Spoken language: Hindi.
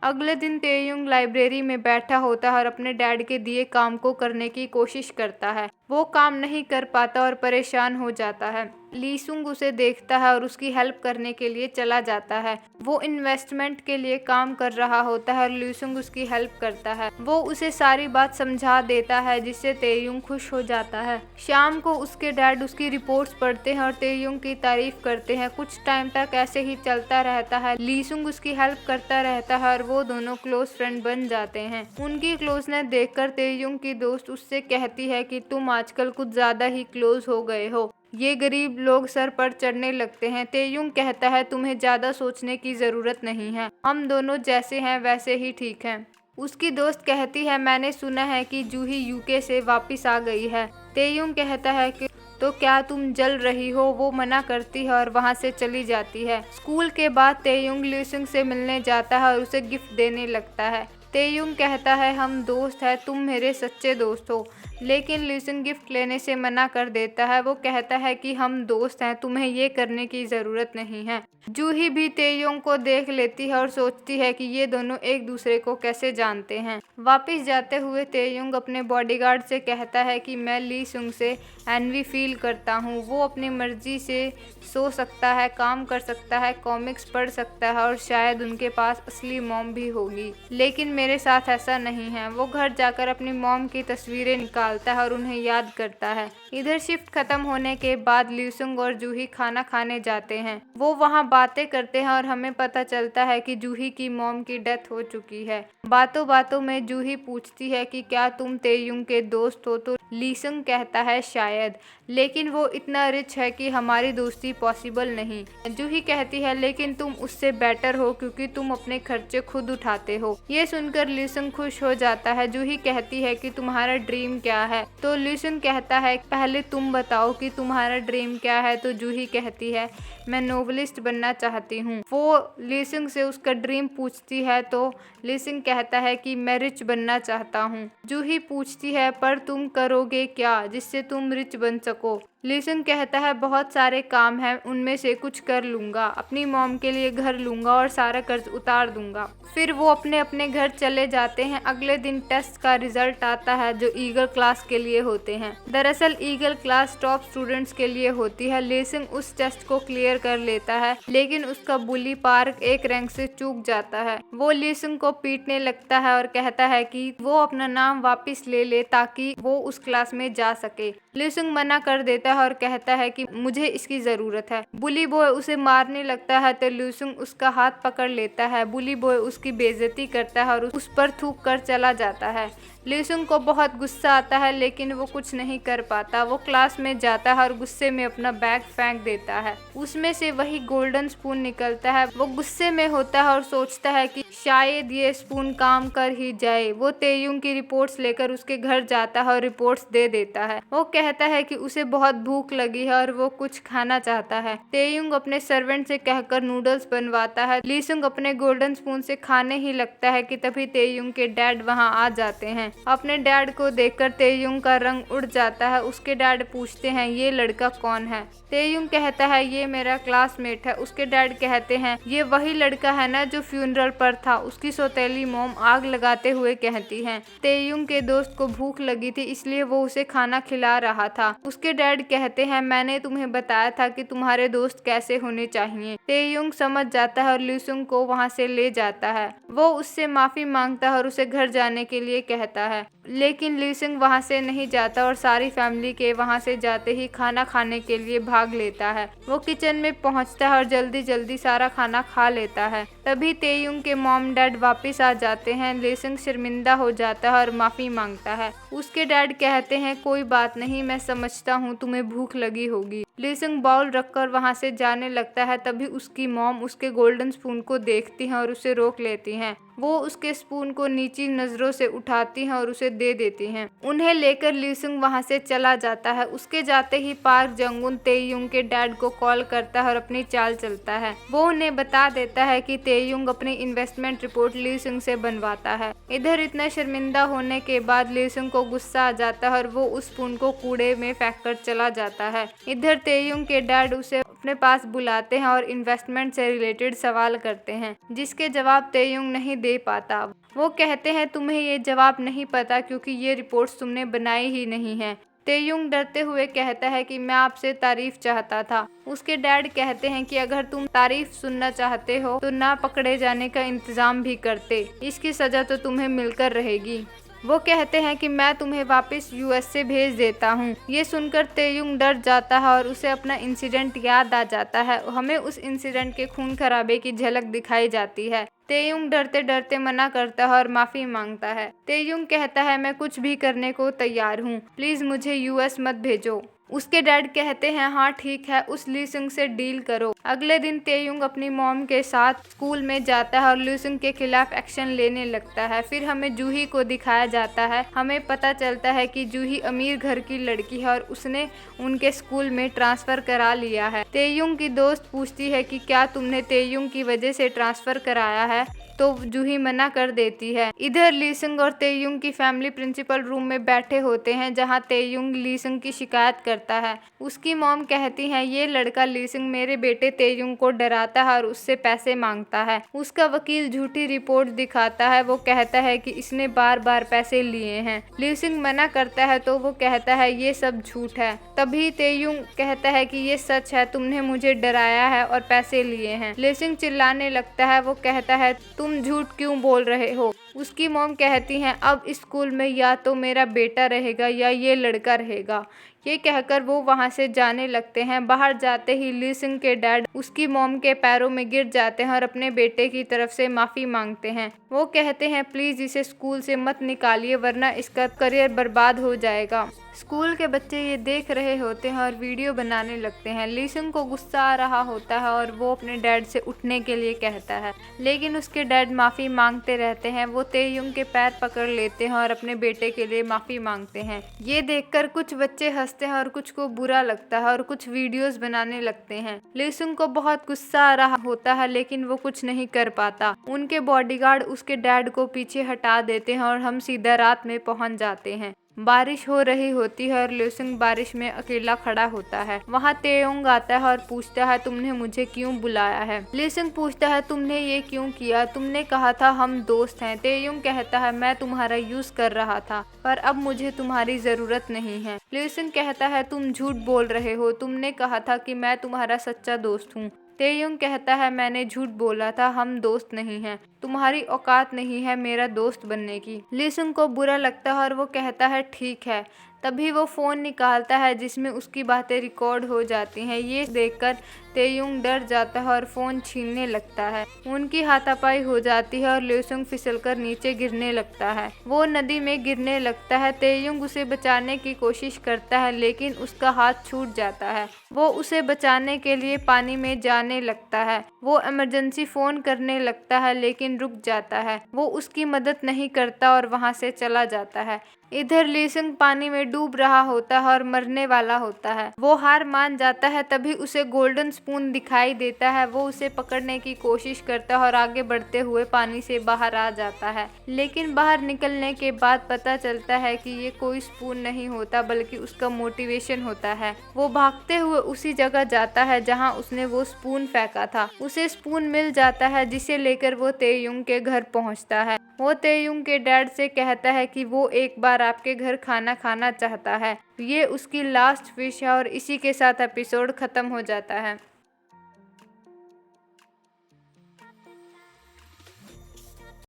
अगले दिन तेयुंग लाइब्रेरी में बैठा होता है और अपने डैड के दिए काम को करने की कोशिश करता है। वो काम नहीं कर पाता और परेशान हो जाता है। लीसुंग उसे देखता है और उसकी हेल्प करने के लिए चला जाता है। वो इन्वेस्टमेंट के लिए काम कर रहा होता है और लीसुंग उसकी हेल्प करता है। वो उसे सारी बात समझा देता है जिससे तेयुंग खुश हो जाता है। शाम को उसके डैड उसकी रिपोर्ट्स पढ़ते हैं और तेयुंग की तारीफ करते हैं। कुछ टाइम तक ऐसे ही चलता रहता है। लीसुंग उसकी हेल्प करता रहता है और वो दोनों क्लोज फ्रेंड बन जाते हैं। उनकी क्लोजनेस देखकर तेयुंग की दोस्त उससे कहती है कि तुम आजकल कुछ ज्यादा ही क्लोज हो गए हो। ये गरीब लोग सर पर चढ़ने लगते हैं। तेयुंग कहता है तुम्हें ज्यादा सोचने की जरूरत नहीं है, हम दोनों जैसे हैं वैसे ही ठीक हैं। उसकी दोस्त कहती है मैंने सुना है कि जूही यूके से वापस आ गई है। तेयुंग कहता है कि तो क्या तुम जल रही हो। वो मना करती है और वहाँ से चली जाती है। स्कूल के बाद तेयुंग लीसुंग से मिलने जाता है और उसे गिफ्ट देने लगता है। तेयुंग कहता है हम दोस्त हैं, तुम मेरे सच्चे दोस्त हो। लेकिन लीसुंग गिफ्ट लेने से मना कर देता है। वो कहता है कि हम दोस्त हैं, तुम्हें ये करने की ज़रूरत नहीं है। जूही भी तेयुंग को देख लेती है और सोचती है कि ये दोनों एक दूसरे को कैसे जानते हैं। वापस जाते हुए तेयुंग अपने बॉडीगार्ड से कहता है कि मैं लीसुंग से एनवी फील करता हूँ। वो अपनी मर्जी से सो सकता है, काम कर सकता है, कॉमिक्स पढ़ सकता है और शायद उनके पास असली मॉम भी होगी, लेकिन मेरे साथ ऐसा नहीं है। वो घर जाकर अपनी मॉम की तस्वीरें निकालता है और उन्हें याद करता है। इधर शिफ्ट खत्म होने के बाद लीसुंग और जूही खाना खाने जाते हैं। वो वहाँ बातें करते हैं और हमें पता चलता है कि जूही की मॉम की डेथ हो चुकी है। बातों बातों में जूही पूछती है कि क्या तुम तेयुंग के दोस्त हो, तो लीसुंग कहता है शायद, लेकिन वो इतना रिच है कि हमारी दोस्ती पॉसिबल नहीं। जूही कहती है लेकिन तुम उससे बेटर हो क्योंकि तुम अपने खर्चे खुद उठाते हो। ये सुनकर लीसुंग खुश हो जाता है। जूही कहती है कि तुम्हारा ड्रीम क्या है, तो लीसुंग कहता है पहले तुम बताओ कि तुम्हारा ड्रीम क्या है। तो जूही कहती है मैं नोवेलिस्ट बनना चाहती हूँ। वो लीसुंग से उसका ड्रीम पूछती है तो लीसुंग कहता है कि मैं रिच बनना चाहता हूँ। जूही पूछती है पर तुम करोगे क्या जिससे तुम रिच बन सको। लीसुंग कहता है बहुत सारे काम हैं, उनमें से कुछ कर लूँगा, अपनी मॉम के लिए घर लूँगा और सारा कर्ज उतार दूँगा। फिर वो अपने अपने घर चले जाते हैं। अगले दिन टेस्ट का रिजल्ट आता है जो ईगल क्लास के लिए होते हैं। दरअसल ईगल क्लास टॉप स्टूडेंट्स के लिए होती है। लीसुंग उस टेस्ट को क्लियर कर लेता है, लेकिन उसका बुली पार्क एक रैंक से चूक जाता है। वो लीसुंग को पीटने लगता है और कहता है कि वो अपना नाम वापस ले ले ताकि वो उस क्लास में जा सके। लीसुंग मना कर देता है और कहता है कि मुझे इसकी जरूरत है। बुली बॉय उसे मारने लगता है तो लीसुंग उसका हाथ पकड़ लेता है। बुली बॉय उसकी बेइज्जती करता है और उस पर थूक कर चला जाता है। लीसुंग को बहुत गुस्सा आता है लेकिन वो कुछ नहीं कर पाता। वो क्लास में जाता है और गुस्से में अपना बैग फेंक देता है। उसमें से वही गोल्डन स्पून निकलता है। वो गुस्से में होता है और सोचता है कि शायद ये स्पून काम कर ही जाए। वो तेयुंग की रिपोर्ट्स लेकर उसके घर जाता है और रिपोर्ट्स दे देता है। वो कहता है कि उसे बहुत भूख लगी है और वो कुछ खाना चाहता है। तेयुंग अपने सर्वेंट से कहकर नूडल्स बनवाता है। लीसुंग अपने गोल्डन स्पून से खाने ही लगता है कि तभी तेयुंग के डैड वहाँ आ जाते हैं। अपने डैड को देखकर तेयुंग का रंग उड़ जाता है। उसके डैड पूछते हैं ये लड़का कौन है। तेयुंग कहता है ये मेरा क्लासमेट है। उसके डैड कहते हैं ये वही लड़का है ना जो फ्यूनरल पर था। उसकी सौतेली मॉम आग लगाते हुए कहती है तेयुंग के दोस्त को भूख लगी थी इसलिए वो उसे खाना खिला रहा था। उसके डैड कहते हैं मैंने तुम्हें बताया था कि तुम्हारे दोस्त कैसे होने चाहिए। तेयुंग समझ जाता है और लीसुंग को वहाँ से ले जाता है। वो उससे माफी मांगता है और उसे घर जाने के लिए कहता है, लेकिन लीसुंग वहाँ से नहीं जाता और सारी फैमिली के वहाँ से जाते ही खाना खाने के लिए भाग लेता है। वो किचन में पहुँचता है और जल्दी जल्दी सारा खाना खा लेता है। तभी तेयुंग के मॉम डैड वापस आ जाते हैं। लीसुंग शर्मिंदा हो जाता है और माफी मांगता है। उसके डैड कहते हैं कोई बात नहीं, मैं समझता हूँ तुम्हें भूख लगी होगी। लीसुंग बाउल रखकर वहाँ से जाने लगता है। तभी उसकी मॉम उसके गोल्डन स्पून को देखती हैं और उसे रोक लेती हैं। वो उसके स्पून को नीची नजरों से उठाती हैं और उसे दे देती हैं। उन्हें लेकर लीसुंग वहाँ से चला जाता है। उसके जाते ही पार्क जंगुन तेयुंग के डैड को कॉल करता है और अपनी चाल चलता है। वो उन्हें बता देता है कि तेयुंग अपनी इन्वेस्टमेंट रिपोर्ट लीसुंग से बनवाता है। इधर इतना शर्मिंदा होने के बाद लीसुंग को गुस्सा आ जाता है और वो उस स्पून को कूड़े में फेंक कर चला जाता है। इधर तेयुंग के डैड उसे अपने पास बुलाते हैं और इन्वेस्टमेंट से रिलेटेड सवाल करते हैं, जिसके जवाब तेयुंग नहीं दे पाता। वो कहते हैं तुम्हें ये जवाब नहीं पता क्योंकि ये रिपोर्ट्स तुमने बनाई ही नहीं है। तेयुंग डरते हुए कहता है कि मैं आपसे तारीफ चाहता था। उसके डैड कहते हैं कि अगर तुम तारीफ सुनना चाहते हो तो ना पकड़े जाने का इंतजाम भी करते, इसकी सजा तो तुम्हें मिलकर रहेगी। वो कहते हैं कि मैं तुम्हें वापस यूएस से भेज देता हूँ। ये सुनकर तेयुंग डर जाता है और उसे अपना इंसिडेंट याद आ जाता है। हमें उस इंसिडेंट के खून खराबे की झलक दिखाई जाती है। तेयुंग डरते डरते मना करता है और माफी मांगता है। तेयुंग कहता है मैं कुछ भी करने को तैयार हूँ, प्लीज मुझे यूएस मत भेजो। उसके डैड कहते हैं हाँ ठीक है, उस लीसुंग से डील करो। अगले दिन तेयुंग अपनी मॉम के साथ स्कूल में जाता है और लीसुंग के खिलाफ एक्शन लेने लगता है। फिर हमें जूही को दिखाया जाता है। हमें पता चलता है कि जूही अमीर घर की लड़की है और उसने उनके स्कूल में ट्रांसफर करा लिया है। तेयुंग की दोस्त पूछती है कि क्या तुमने तेयुंग की वजह से ट्रांसफर कराया है, तो जूही मना कर देती है। इधर लीसुंग और तेयुंग की फैमिली प्रिंसिपल रूम में बैठे होते हैं, जहां तेयुंग लीसुंग की शिकायत करता है। उसकी मॉम कहती है ये लड़का लीसुंग मेरे बेटे तेयुंग को डराता है और उससे पैसे मांगता है। उसका वकील झूठी रिपोर्ट दिखाता है। वो कहता है कि इसने बार बार पैसे लिए हैं। लीसुंग मना करता है तो वो कहता है ये सब झूठ है। तभी तेयुंग कहता है कि ये सच है, तुमने मुझे डराया है और पैसे लिए हैं। लीसुंग चिल्लाने लगता है। वो कहता है तुम झूठ क्यों बोल रहे हो। उसकी मॉम कहती हैं अब स्कूल में या तो मेरा बेटा रहेगा या ये लड़का रहेगा। ये कहकर वो वहाँ से जाने लगते हैं। बाहर जाते ही लीसुंग के डैड उसकी मॉम के पैरों में गिर जाते हैं और अपने बेटे की तरफ से माफ़ी मांगते हैं। वो कहते हैं प्लीज़ इसे स्कूल से मत निकालिए वरना इसका करियर बर्बाद हो जाएगा। स्कूल के बच्चे ये देख रहे होते हैं और वीडियो बनाने लगते हैं। लीसुंग को गुस्सा आ रहा होता है और वो अपने डैड से उठने के लिए कहता है, लेकिन उसके डैड माफ़ी मांगते रहते हैं। वो तेयुंग के पैर पकड़ लेते हैं और अपने बेटे के लिए माफ़ी मांगते हैं। ये देखकर कुछ बच्चे हंसते हैं और कुछ को बुरा लगता है और कुछ वीडियोस बनाने लगते हैं। लीसुंग को बहुत गुस्सा आ रहा होता है लेकिन वो कुछ नहीं कर पाता। उनके बॉडीगार्ड उसके डैड को पीछे हटा देते हैं और हम सीधा रात में पहुंच जाते हैं। बारिश हो रही होती है और लीसुंग बारिश में अकेला खड़ा होता है। वहाँ तेयुंग आता है और पूछता है तुमने मुझे क्यों बुलाया है। लीसुंग पूछता है तुमने ये क्यों किया, तुमने कहा था हम दोस्त हैं। तेयुंग कहता है मैं तुम्हारा यूज कर रहा था पर अब मुझे तुम्हारी जरूरत नहीं है। लीसुंग कहता है तुम झूठ बोल रहे हो, तुमने कहा था कि मैं तुम्हारा सच्चा दोस्त हूँ। तेयुंग कहता है मैंने झूठ बोला था, हम दोस्त नहीं हैं, तुम्हारी औकात नहीं है मेरा दोस्त बनने की। लीसुंग को बुरा लगता है और वो कहता है ठीक है। तभी वो फ़ोन निकालता है जिसमें उसकी बातें रिकॉर्ड हो जाती हैं। ये देखकर तेयुंग डर जाता है और फ़ोन छीनने लगता है। उनकी हाथापाई हो जाती है और लीसुंग फिसलकर नीचे गिरने लगता है। वो नदी में गिरने लगता है। तेयुंग उसे बचाने की कोशिश करता है लेकिन उसका हाथ छूट जाता है। वो उसे बचाने के लिए पानी में जाने लगता है। वो इमरजेंसी फ़ोन करने लगता है लेकिन रुक जाता है। वो उसकी मदद नहीं करता और वहाँ से चला जाता है। इधर लीसुंग पानी में डूब रहा होता है और मरने वाला होता है। वो हार मान जाता है। तभी उसे गोल्डन स्पून दिखाई देता है। वो उसे पकड़ने की कोशिश करता है और आगे बढ़ते हुए पानी से बाहर आ जाता है, लेकिन बाहर निकलने के बाद पता चलता है कि ये कोई स्पून नहीं होता बल्कि उसका मोटिवेशन होता है। वो भागते हुए उसी जगह जाता है जहाँ उसने वो स्पून फेंका था। उसे स्पून मिल जाता है जिसे लेकर वो तेयुंग के घर पहुँचता है। वो तेयुंग के डैड से कहता है कि वो एक बार आपके घर खाना खाना चाहता है। ये उसकी लास्ट विश है और इसी के साथ एपिसोड खत्म हो जाता है।